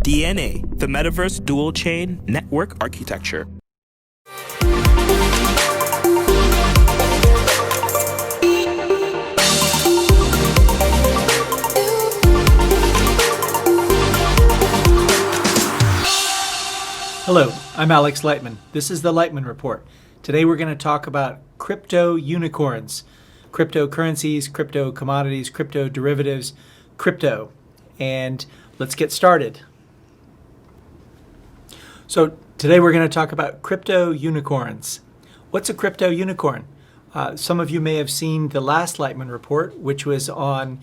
DNA, the Metaverse Dual Chain Network Architecture. Hello, I'm Alex Lightman. This is the Lightman Report. Today we're going to talk about crypto unicorns, cryptocurrencies, crypto commodities, crypto derivatives, crypto. And let's get started. So today we're going to talk about crypto unicorns. What's a crypto unicorn? Some of you may have seen the last Lightman Report, which was on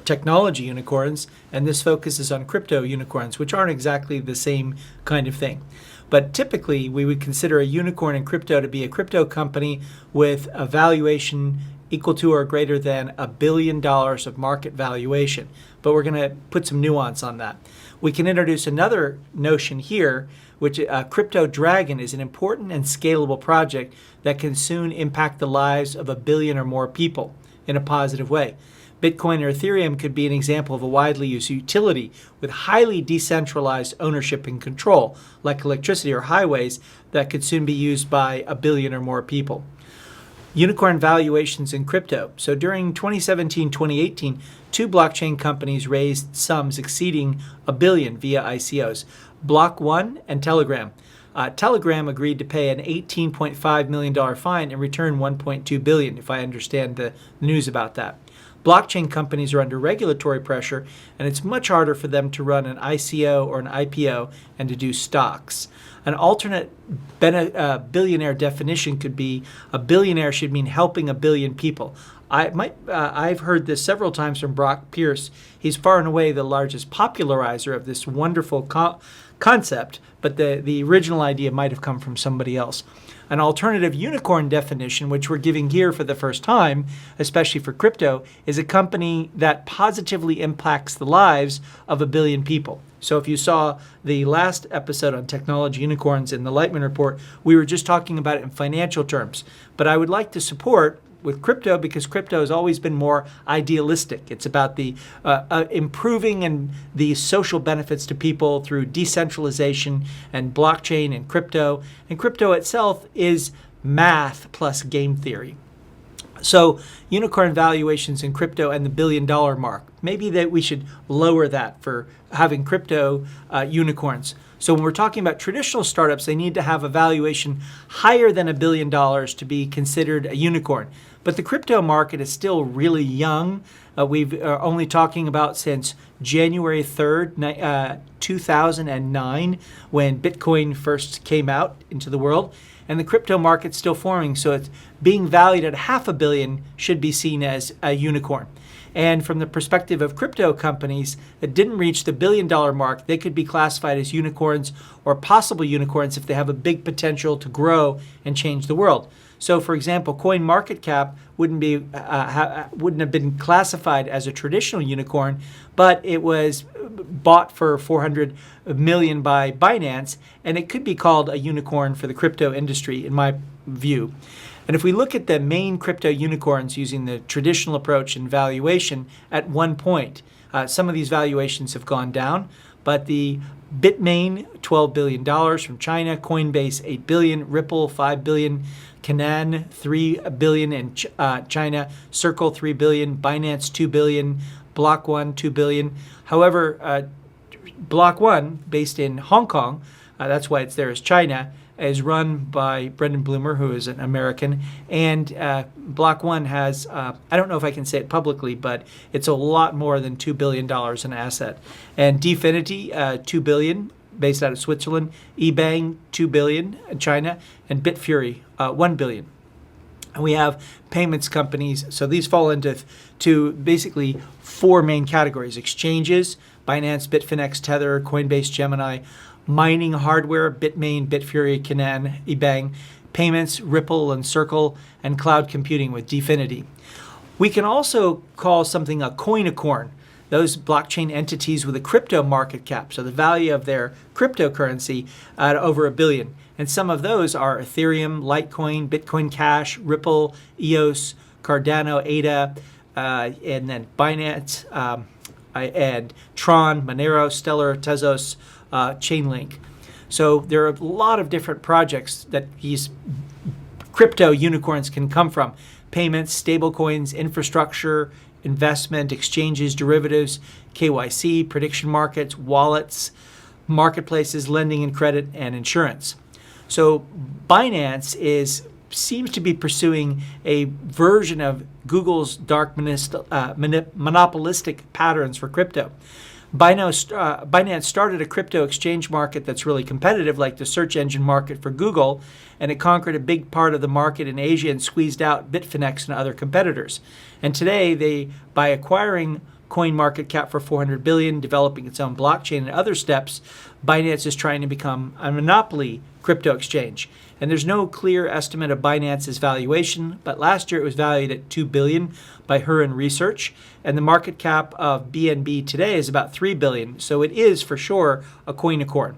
technology unicorns, and this focuses on crypto unicorns, which aren't exactly the same kind of thing. But typically, we would consider a unicorn in crypto to be a crypto company with a valuation equal to or greater than $1 billion of market valuation. But we're going to put some nuance on that. We can introduce another notion here, which Crypto Dragon is an important and scalable project that can soon impact the lives of 1 billion or more people in a positive way. Bitcoin or Ethereum could be an example of a widely used utility with highly decentralized ownership and control, like electricity or highways, that could soon be used by 1 billion or more people. Unicorn valuations in crypto. So during 2017-2018, 2 blockchain companies raised sums exceeding $1 billion via ICOs, Block One and Telegram. Telegram agreed to pay an $18.5 million fine and return $1.2 billion, if I understand the news about that. Blockchain companies are under regulatory pressure, and it's much harder for them to run an ICO or an IPO and to do stocks. An alternate billionaire definition could be a billionaire should mean helping 1 billion people. I've heard this several times from Brock Pierce. He's far and away the largest popularizer of this wonderful concept, but the original idea might have come from somebody else. An alternative unicorn definition, which we're giving here for the first time, especially for crypto, is a company that positively impacts the lives of 1 billion people. So if you saw the last episode on technology unicorns in the Lightman Report, we were just talking about it in financial terms. But I would like to support with crypto because crypto has always been more idealistic. It's about the improving and the social benefits to people through decentralization and blockchain and crypto. And crypto itself is math plus game theory. So unicorn valuations in crypto and the $1 billion mark. Maybe that we should lower that for having crypto unicorns. So when we're talking about traditional startups, they need to have a valuation higher than $1 billion to be considered a unicorn. But the crypto market is still really young. We've only talking about since January 3rd, 2009, when Bitcoin first came out into the world. And the crypto market's still forming, so it's being valued at $500 million should be seen as a unicorn. And from the perspective of crypto companies that didn't reach the $1 billion mark, they could be classified as unicorns or possible unicorns if they have a big potential to grow and change the world. So, for example, CoinMarketCap wouldn't have been classified as a traditional unicorn, but it was bought for $400 million by Binance, and it could be called a unicorn for the crypto industry, in my view. And if we look at the main crypto unicorns using the traditional approach in valuation, at one point, some of these valuations have gone down, but the Bitmain, $12 billion from China, Coinbase, $8 billion, Ripple, $5 billion, Canaan, $3 billion in China, Circle, $3 billion, Binance, $2 billion, Block One, $2 billion. However, Block One, based in Hong Kong, that's why it's there as China, is run by Brendan Bloomer, who is an American, and Block One has, I don't know if I can say it publicly, but it's a lot more than $2 billion in asset. And Definity, $2 billion, based out of Switzerland, eBang, $2 billion in China, and Bitfury, $1 billion. And we have payments companies, so these fall into basically 4 main categories: exchanges, Binance, Bitfinex, Tether, Coinbase, Gemini; mining hardware, Bitmain, Bitfury, Canaan, eBang; payments, Ripple and Circle; and cloud computing with Definity. We can also call something a coinicorn, those blockchain entities with a crypto market cap, so the value of their cryptocurrency at over $1 billion. And some of those are Ethereum, Litecoin, Bitcoin Cash, Ripple, EOS, Cardano, ADA, and then Binance, and Tron, Monero, Stellar, Tezos, Chainlink. So there are a lot of different projects that these crypto unicorns can come from. Payments, stablecoins, infrastructure, investment, exchanges, derivatives, KYC, prediction markets, wallets, marketplaces, lending and credit, and insurance. So Binance seems to be pursuing a version of Google's dark monopolistic patterns for crypto. Binance started a crypto exchange market that's really competitive, like the search engine market for Google, and it conquered a big part of the market in Asia and squeezed out Bitfinex and other competitors. And today, by acquiring CoinMarketCap for $400 billion, developing its own blockchain and other steps, Binance is trying to become a monopoly crypto exchange. And there's no clear estimate of Binance's valuation, but last year it was valued at $2 billion by Huron Research, and the market cap of BNB today is about $3 billion. So it is for sure a coinicorn.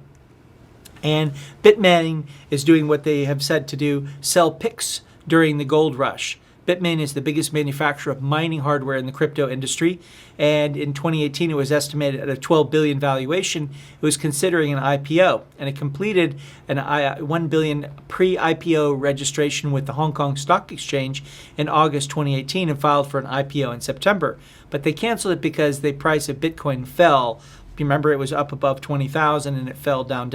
And Bitmain is doing what they have said to do, sell picks during the gold rush. Bitmain is the biggest manufacturer of mining hardware in the crypto industry, and in 2018 it was estimated at a $12 billion valuation. It was considering an IPO, and it completed an $1 billion pre-IPO registration with the Hong Kong Stock Exchange in August 2018 and filed for an IPO in September. But they canceled it because the price of Bitcoin fell. You remember it was up above 20,000 and it fell down.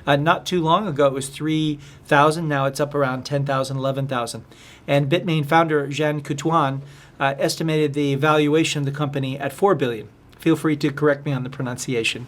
Not too long ago it was 3,000. Now it's up around 10,000, 11,000. And Bitmain founder Jean Coutuan estimated the valuation of the company at $4 billion. Feel free to correct me on the pronunciation.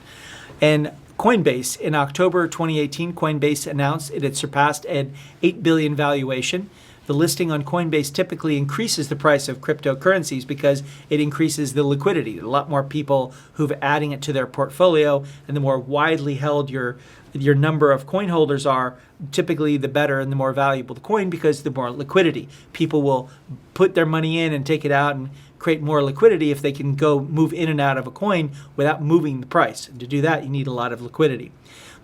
And Coinbase, in October 2018, Coinbase announced it had surpassed an $8 billion valuation. The listing on Coinbase typically increases the price of cryptocurrencies because it increases the liquidity. A lot more people who've adding it to their portfolio, and the more widely held your number of coin holders are, typically the better and the more valuable the coin, because the more liquidity. People will put their money in and take it out and create more liquidity if they can go move in and out of a coin without moving the price. And to do that, you need a lot of liquidity.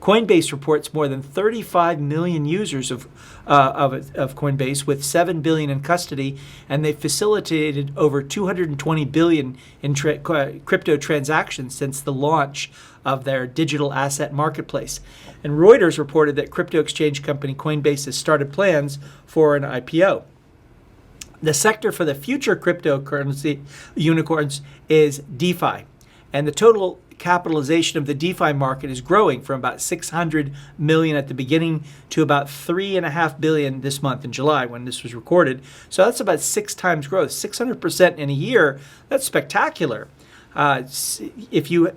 Coinbase reports more than 35 million users of Coinbase, with 7 billion in custody, and they've facilitated over 220 billion in crypto transactions since the launch of their digital asset marketplace. And Reuters reported that crypto exchange company Coinbase has started plans for an IPO. The sector for the future cryptocurrency unicorns is DeFi, and the total capitalization of the DeFi market is growing from about 600 million at the beginning to about 3.5 billion this month in July when this was recorded. So that's about 6 times growth, 600% in a year. That's spectacular. If you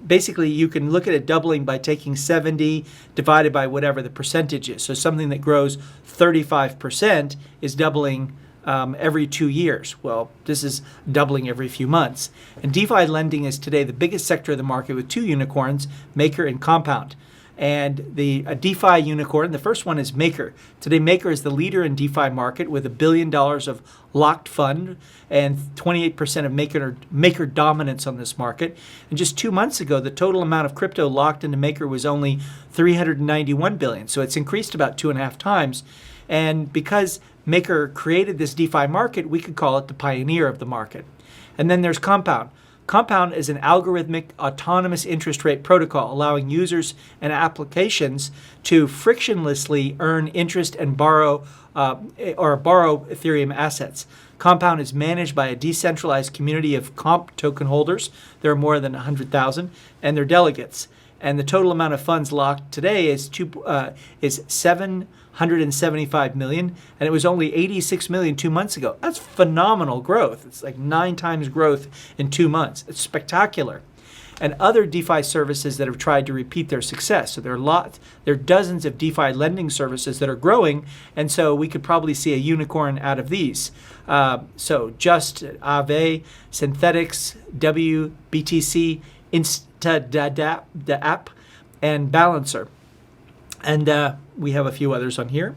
basically you can look at it doubling by taking 70 divided by whatever the percentage is. So something that grows 35% is doubling every 2 years. Well, this is doubling every few months. And DeFi lending is today the biggest sector of the market, with 2 unicorns, Maker and Compound. And the DeFi unicorn, the first one is Maker. Today, Maker is the leader in DeFi market with $1 billion of locked fund and 28% of Maker dominance on this market. And just 2 months ago, the total amount of crypto locked into Maker was only 391 billion. So it's increased about 2.5 times. And because Maker created this DeFi market, we could call it the pioneer of the market. And then there's Compound. Compound is an algorithmic autonomous interest rate protocol, allowing users and applications to frictionlessly earn interest and borrow Ethereum assets. Compound is managed by a decentralized community of comp token holders. There are more than 100,000, and their delegates. And the total amount of funds locked today is 775 million, and it was only 86 million 2 months ago. That's phenomenal growth. It's like 9 times growth in 2 months. It's spectacular. And other DeFi services that have tried to repeat their success. So there are dozens of DeFi lending services that are growing, and so we could probably see a unicorn out of these. So Just, Aave, Synthetics, WBTC, Instadap, and Balancer. And we have a few others on here.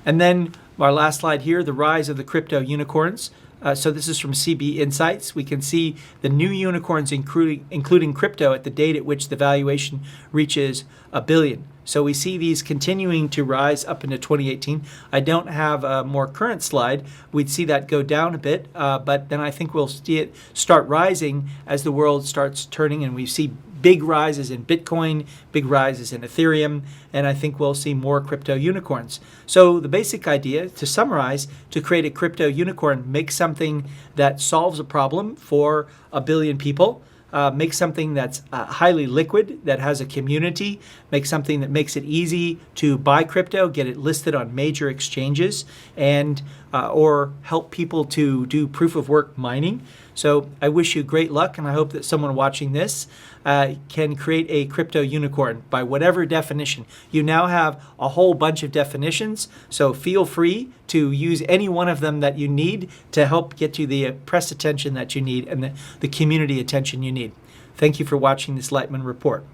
And then our last slide here, the rise of the crypto unicorns. So this is from CB Insights. We can see the new unicorns, including crypto, at the date at which the valuation reaches $1 billion. So we see these continuing to rise up into 2018. I don't have a more current slide. We'd see that go down a bit, but then I think we'll see it start rising as the world starts turning, and we see big rises in Bitcoin, big rises in Ethereum, and I think we'll see more crypto unicorns. So the basic idea, to summarize, to create a crypto unicorn, make something that solves a problem for 1 billion people, make something that's highly liquid, that has a community, make something that makes it easy to buy crypto, get it listed on major exchanges, and or help people to do proof of work mining. So I wish you great luck, and I hope that someone watching this can create a crypto unicorn by whatever definition. You now have a whole bunch of definitions, so feel free to use any one of them that you need to help get you the press attention that you need and the community attention you need. Thank you for watching this Lightman Report.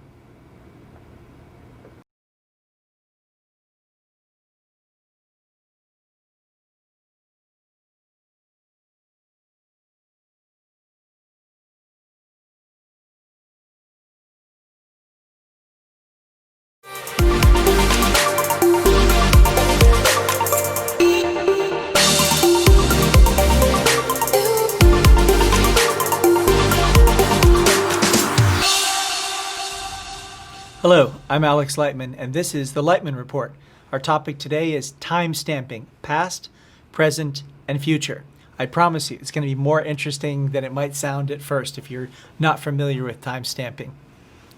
Hello, I'm Alex Lightman, and this is the Lightman Report. Our topic today is timestamping, past, present, and future. I promise you, it's going to be more interesting than it might sound at first if you're not familiar with timestamping.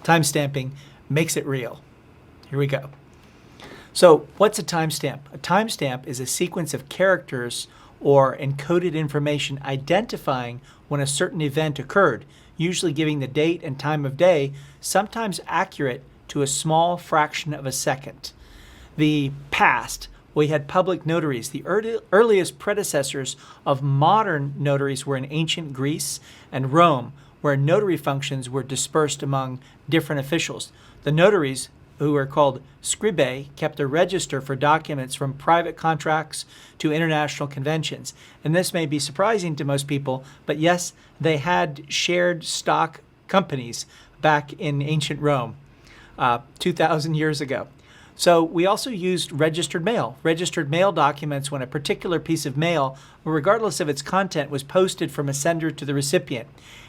Timestamping makes it real. Here we go. So, what's a timestamp? A timestamp is a sequence of characters or encoded information identifying when a certain event occurred, usually giving the date and time of day, sometimes accurate to a small fraction of a second. The past, we had public notaries. The earliest predecessors of modern notaries were in ancient Greece and Rome, where notary functions were dispersed among different officials. The notaries, who were called scribae, kept a register for documents from private contracts to international conventions. And this may be surprising to most people, but yes, they had shared stock companies back in ancient Rome 2,000 years ago. So we also used registered mail. Registered mail documents when a particular piece of mail, regardless of its content, was posted from a sender to the recipient.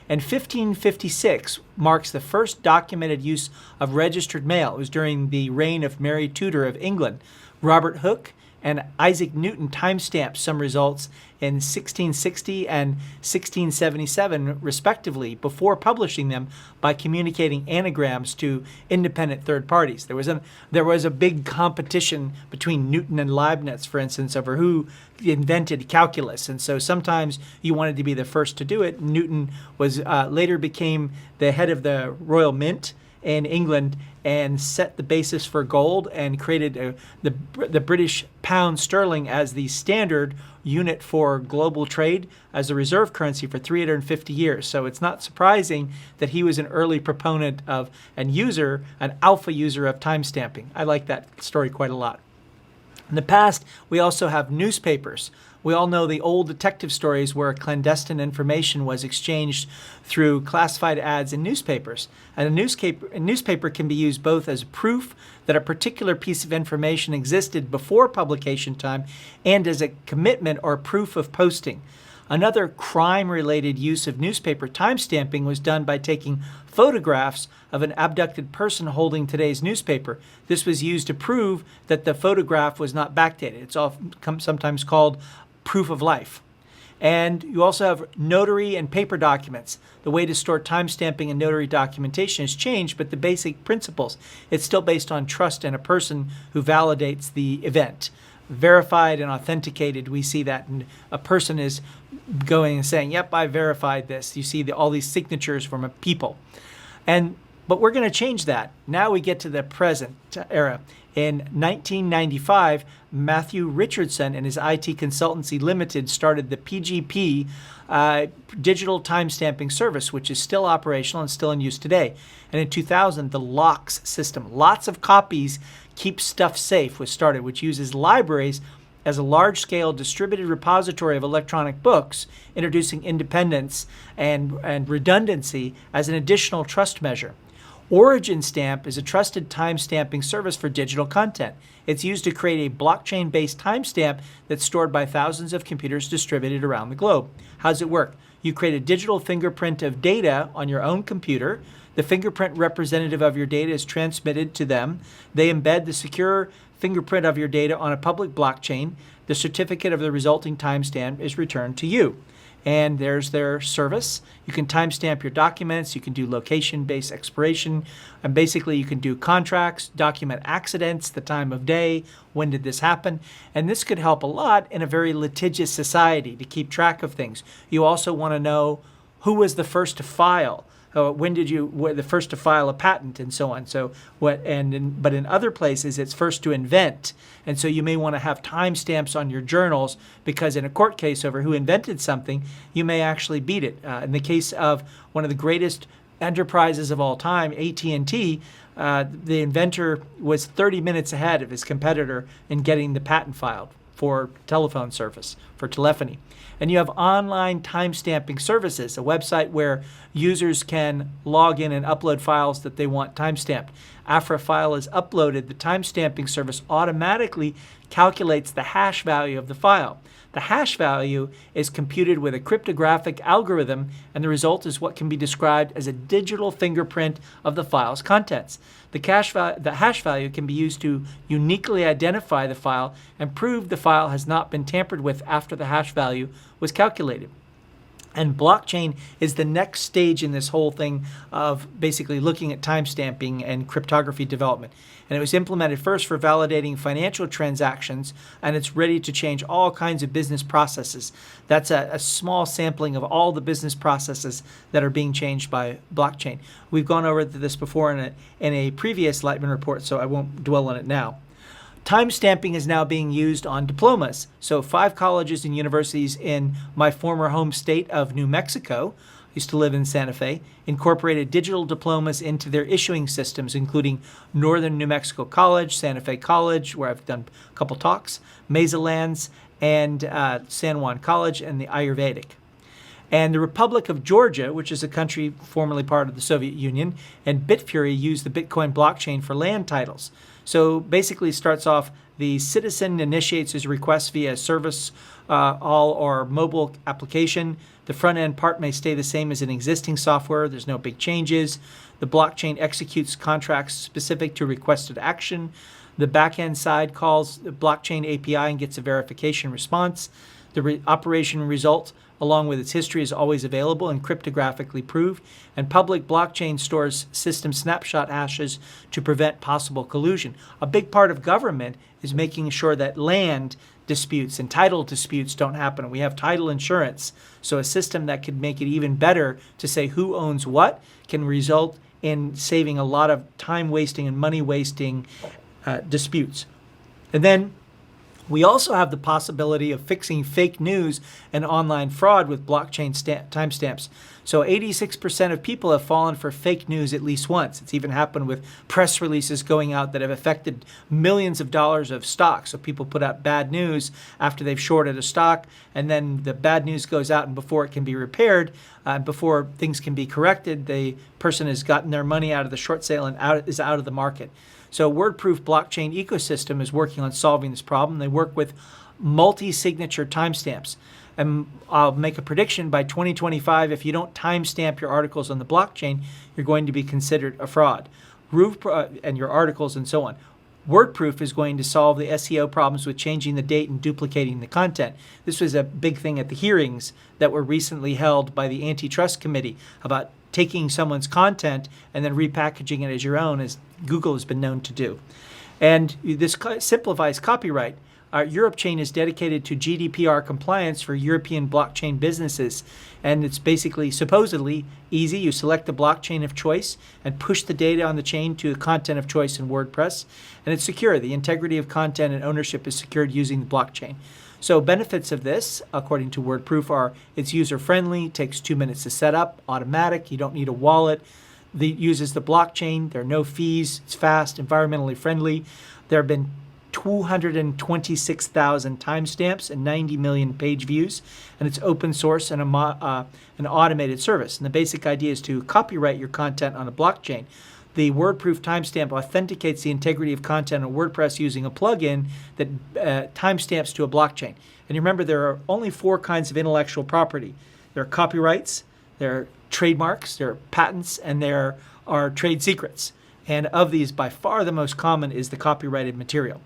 And 1556 marks the first documented use of registered mail. It was during the reign of Mary Tudor of England. Robert Hooke and Isaac Newton timestamped some results in 1660 and 1677, respectively, before publishing them by communicating anagrams to independent third parties. There was a big competition between Newton and Leibniz, for instance, over who invented calculus, and so sometimes you wanted to be the first to do it. Newton was later became the head of the Royal Mint in England and set the basis for gold and created the British pound sterling as the standard unit for global trade as a reserve currency for 350 years. So it's not surprising that he was an early proponent of an alpha user of timestamping. I like that story quite a lot. In the past, we also have newspapers. We all know the old detective stories where clandestine information was exchanged through classified ads in newspapers. And a newspaper can be used both as proof that a particular piece of information existed before publication time and as a commitment or proof of posting. Another crime-related use of newspaper timestamping was done by taking photographs of an abducted person holding today's newspaper. This was used to prove that the photograph was not backdated. It's sometimes called proof of life. And you also have notary and paper documents. The way to store timestamping and notary documentation has changed, but the basic principles, it's still based on trust in a person who validates the event. Verified and authenticated, we see that, and a person is going and saying, yep, I verified this. You see all these signatures from a people. But we're going to change that. Now we get to the present era. In 1995, Matthew Richardson and his IT Consultancy Limited started the PGP digital timestamping service, which is still operational and still in use today. And in 2000, the LOCKS system, lots of copies, keep stuff safe, was started, which uses libraries as a large-scale distributed repository of electronic books, introducing independence and redundancy as an additional trust measure. Origin Stamp is a trusted timestamping service for digital content. It's used to create a blockchain-based timestamp that's stored by thousands of computers distributed around the globe. How does it work? You create a digital fingerprint of data on your own computer. The fingerprint representative of your data is transmitted to them. They embed the secure fingerprint of your data on a public blockchain. The certificate of the resulting timestamp is returned to you. And there's their service. You can timestamp your documents. You can do location-based expiration. And basically, you can do contracts, document accidents, the time of day, when did this happen. And this could help a lot in a very litigious society to keep track of things. You also want to know who was the first to file. When you were the first to file a patent and so on. So but in other places, it's first to invent. And so you may want to have timestamps on your journals because in a court case over who invented something, you may actually beat it. In the case of one of the greatest enterprises of all time, AT&T, the inventor was 30 minutes ahead of his competitor in getting the patent filed for telephone service, for telephony. And you have online timestamping services, a website where users can log in and upload files that they want timestamped. After a file is uploaded, the timestamping service automatically calculates the hash value of the file. The hash value is computed with a cryptographic algorithm, and the result is what can be described as a digital fingerprint of the file's contents. The hash value can be used to uniquely identify the file and prove the file has not been tampered with after the hash value was calculated. And blockchain is the next stage in this whole thing of basically looking at timestamping and cryptography development. And it was implemented first for validating financial transactions, and it's ready to change all kinds of business processes. That's a small sampling of all the business processes that are being changed by blockchain. We've gone over this before in a previous Lightman report, so I won't dwell on it now. Timestamping is now being used on diplomas. So 5 colleges and universities in my former home state of New Mexico, I used to live in Santa Fe, incorporated digital diplomas into their issuing systems, including Northern New Mexico College, Santa Fe College, where I've done a couple talks, Mesa Lands, and San Juan College, and the Ayurvedic. And the Republic of Georgia, which is a country formerly part of the Soviet Union, and Bitfury use the Bitcoin blockchain for land titles. So basically it starts off, the citizen initiates his request via service all or mobile application. The front end part may stay the same as an existing software. There's no big changes. The blockchain executes contracts specific to requested action. The back end side calls the blockchain API and gets a verification response. The operation result, along with its history, is always available and cryptographically proved, and public blockchain stores system snapshot hashes to prevent possible collusion. A big part of government is making sure that land disputes and title disputes don't happen. We have title insurance, so a system that could make it even better to say who owns what can result in saving a lot of time wasting and money wasting disputes. And then we also have the possibility of fixing fake news and online fraud with blockchain timestamps. So 86% of people have fallen for fake news at least once. It's even happened with press releases going out that have affected millions of dollars of stock. So people put out bad news after they've shorted a stock, and then the bad news goes out, and before it can be repaired, before things can be corrected, the person has gotten their money out of the short sale and is out of the market. So WordProof blockchain ecosystem is working on solving this problem. They work with multi-signature timestamps. And I'll make a prediction, by 2025, if you don't timestamp your articles on the blockchain, you're going to be considered a fraud. And your articles and so on. WordProof is going to solve the SEO problems with changing the date and duplicating the content. This was a big thing at the hearings that were recently held by the Antitrust Committee about taking someone's content and then repackaging it as your own, as Google has been known to do. And this simplifies copyright. Our Europe chain is dedicated to GDPR compliance for European blockchain businesses. And it's basically supposedly easy. You select the blockchain of choice and push the data on the chain to the content of choice in WordPress. And it's secure. The integrity of content and ownership is secured using the blockchain. So benefits of this, according to WordProof, are it's user-friendly, takes 2 minutes to set up, automatic, you don't need a wallet. It uses the blockchain, there are no fees, it's fast, environmentally friendly. There have been 226,000 timestamps and 90 million page views, and it's open source and an automated service. And the basic idea is to copyright your content on a blockchain. The word-proof timestamp authenticates the integrity of content on WordPress using a plugin that timestamps to a blockchain. And remember, there are only 4 kinds of intellectual property. There are copyrights, there are trademarks, there are patents, and there are trade secrets. And of these, by far the most common is the copyrighted material.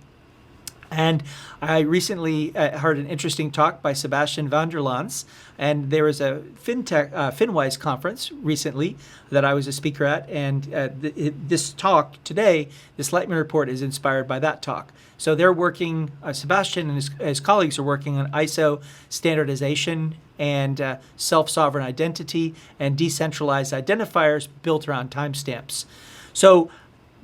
And I recently heard an interesting talk by Sebastian van der Lans, and there was a FinWise conference recently that I was a speaker at, and this talk today, this Lightman report, is inspired by that talk. So they're working, Sebastian and his colleagues are working on ISO standardization and self-sovereign identity and decentralized identifiers built around timestamps. So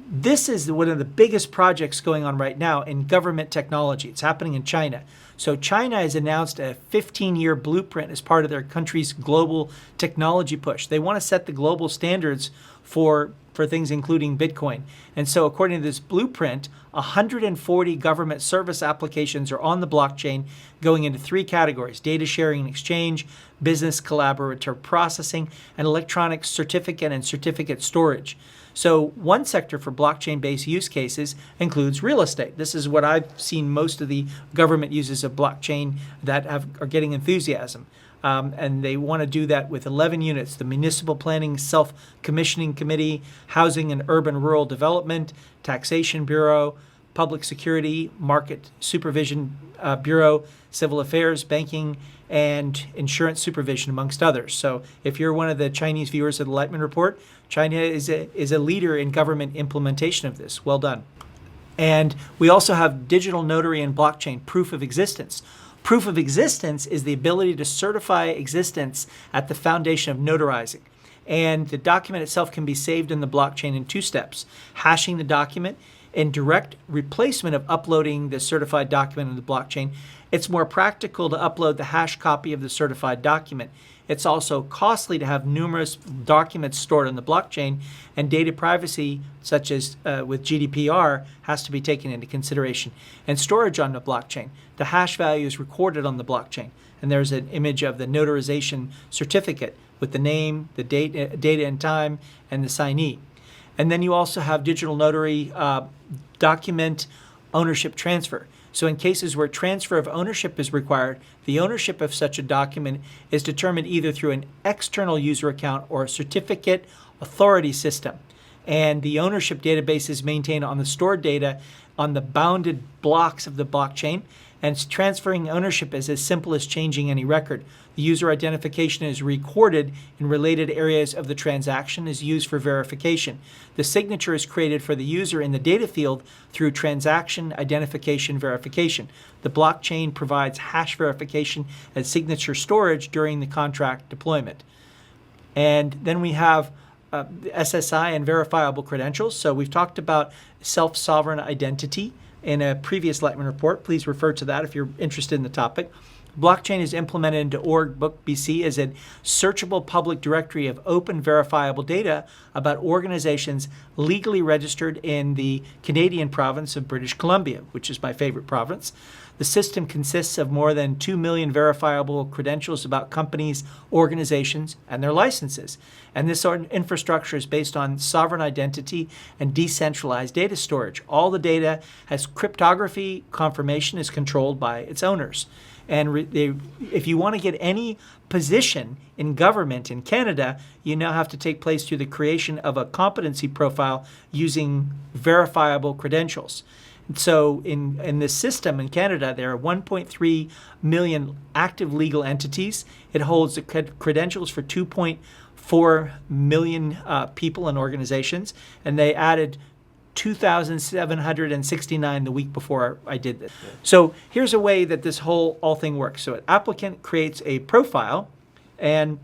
this is one of the biggest projects going on right now in government technology. It's happening in China. So China has announced a 15-year blueprint as part of their country's global technology push. They want to set the global standards for things including Bitcoin. And so according to this blueprint, 140 government service applications are on the blockchain going into 3 categories: data sharing and exchange, business collaborative processing, and electronic certificate and certificate storage. So one sector for blockchain-based use cases includes real estate. This is what I've seen most of the government uses of blockchain that are getting enthusiasm. And they want to do that with 11 units: the Municipal Planning Self-Commissioning Committee, Housing and Urban Rural Development, Taxation Bureau, Public Security, Market Supervision Bureau, Civil Affairs, Banking, and Insurance Supervision, amongst others. So if you're one of the Chinese viewers of the Lightman Report, China is a leader in government implementation of this. Well done. And we also have digital notary and blockchain proof of existence. Proof of existence is the ability to certify existence at the foundation of notarizing. And the document itself can be saved in the blockchain in 2 steps: hashing the document and direct replacement of uploading the certified document in the blockchain. It's more practical to upload the hash copy of the certified document. It's also costly to have numerous documents stored on the blockchain, and data privacy, such as with GDPR, has to be taken into consideration. And storage on the blockchain. The hash value is recorded on the blockchain, and there's an image of the notarization certificate with the name, the date and time, and the signee. And then you also have digital notary document ownership transfer. So in cases where transfer of ownership is required, the ownership of such a document is determined either through an external user account or a certificate authority system. And the ownership database is maintained on the stored data on the bounded blocks of the blockchain, and transferring ownership is as simple as changing any record. The user identification is recorded in related areas of the transaction, is used for verification. The signature is created for the user in the data field through transaction identification verification. The blockchain provides hash verification and signature storage during the contract deployment. And then we have the SSI and verifiable credentials. So we've talked about self-sovereign identity in a previous Lightman report. Please refer to that if you're interested in the topic. Blockchain is implemented into OrgBookBC as a searchable public directory of open verifiable data about organizations legally registered in the Canadian province of British Columbia, which is my favorite province. The system consists of more than 2 million verifiable credentials about companies, organizations, and their licenses. And this infrastructure is based on sovereign identity and decentralized data storage. All the data has cryptography. Confirmation is controlled by its owners. And if you want to get any position in government in Canada, you now have to take place through the creation of a competency profile using verifiable credentials. So in this system in Canada, there are 1.3 million active legal entities. It holds the credentials for 2.4 million people and organizations, and they added 2,769 the week before I did this. So here's a way that this whole thing works. So an applicant creates a profile and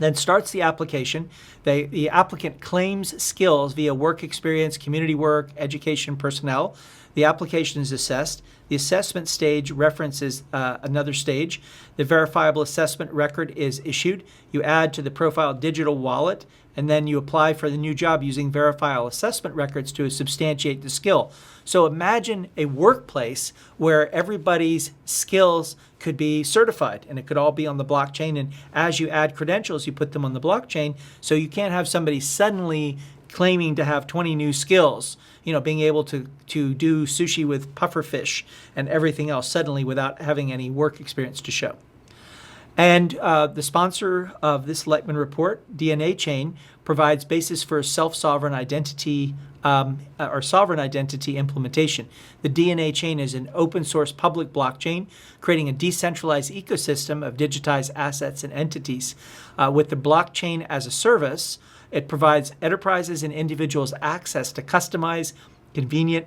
then starts the application. The applicant claims skills via work experience, community work, education, personnel. The application is assessed. The assessment stage references another stage. The verifiable assessment record is issued. You add to the profile digital wallet, and then you apply for the new job using verifiable assessment records to substantiate the skill. So imagine a workplace where everybody's skills could be certified, and it could all be on the blockchain. And as you add credentials, you put them on the blockchain. So you can't have somebody suddenly claiming to have 20 new skills, being able to do sushi with pufferfish and everything else suddenly without having any work experience to show. And the sponsor of this Lightman report, DNA Chain, provides basis for self-sovereign identity or sovereign identity implementation. The DNA Chain is an open source public blockchain, creating a decentralized ecosystem of digitized assets and entities. With the blockchain as a service, it provides enterprises and individuals access to customized, convenient,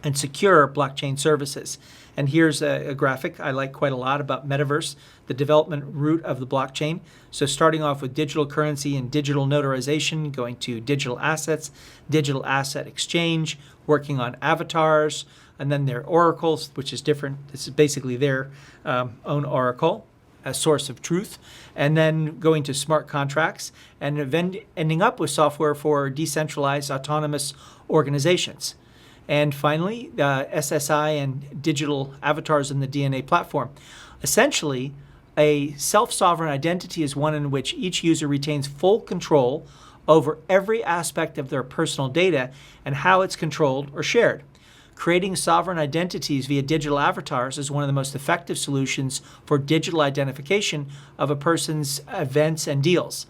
and secure blockchain services. And here's a graphic I like quite a lot about Metaverse, the development route of the blockchain. So starting off with digital currency and digital notarization, going to digital assets, digital asset exchange, working on avatars, and then their oracles, which is different. This is basically their own oracle, a source of truth, and then going to smart contracts, and ending up with software for decentralized autonomous organizations. And finally, SSI and digital avatars in the DNA platform. Essentially, a self-sovereign identity is one in which each user retains full control over every aspect of their personal data and how it's controlled or shared. Creating sovereign identities via digital avatars is one of the most effective solutions for digital identification of a person's events and deals.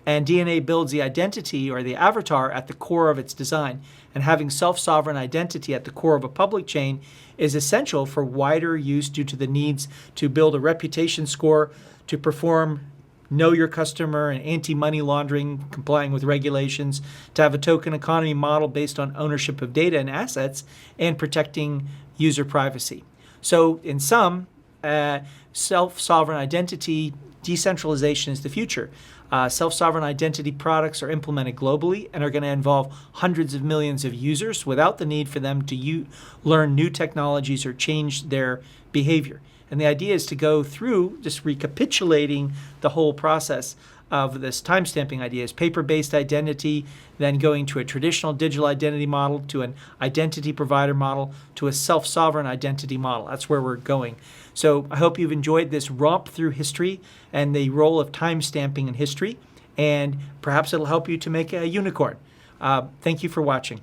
And DNA builds the identity or the avatar at the core of its design. And having self-sovereign identity at the core of a public chain is essential for wider use due to the needs to build a reputation score, to perform know your customer and anti-money laundering, complying with regulations, to have a token economy model based on ownership of data and assets, and protecting user privacy. So in sum, self-sovereign identity, decentralization is the future. Self-sovereign identity products are implemented globally and are going to involve hundreds of millions of users without the need for them to learn new technologies or change their behavior. And the idea is to go through just recapitulating the whole process of this timestamping idea is paper-based identity, then going to a traditional digital identity model, to an identity provider model, to a self-sovereign identity model. That's where we're going. So I hope you've enjoyed this romp through history and the role of timestamping in history, and perhaps it'll help you to make a unicorn. Thank you for watching.